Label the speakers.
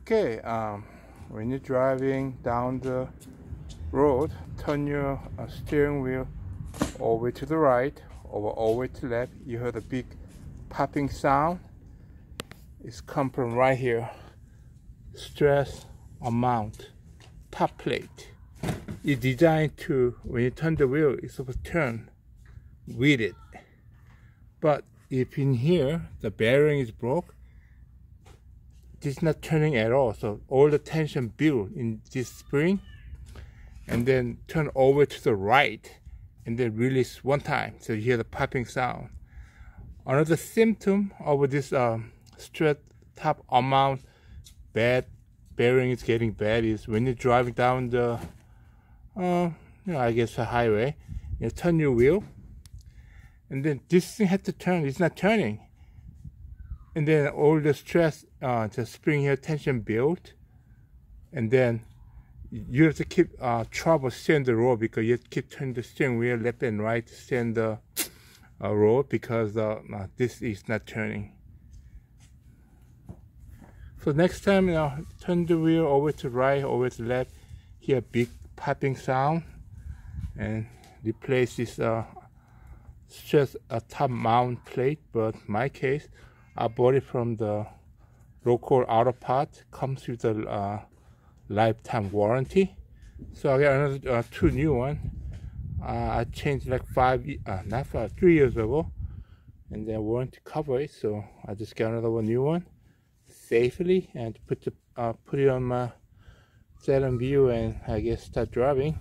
Speaker 1: Okay, when you're driving down the road, turn your steering wheel all the way to the right or all the way to the left. You heard a big popping sound. It's come from right here. Stress amount, top plate. It's designed to, when you turn the wheel, it's supposed to turn with it. But if in here the bearing is broke, it's not turning at all. So all the tension built in this spring, and then turn over to the right, and then release one time. So you hear the popping sound. Another symptom of this strut top amount bad bearing is getting bad is when you're driving down the, I guess a highway. You turn your wheel, and then this thing had to turn. It's not turning. And then all the stress, the spring here tension built, and then you have to keep trouble steering the road because you have to keep turning the steering wheel left and right to stay on the road because this is not turning. So next time, turn the wheel over to right, over to left, hear a big popping sound, and replace this stress top mount plate. But in my case, I bought it from the local auto part. Comes with a lifetime warranty. So I got another 2 new ones. I changed like 3 years ago, and then warranty cover it. So I just got another new one safely and put it on my 7 view, and I guess start driving.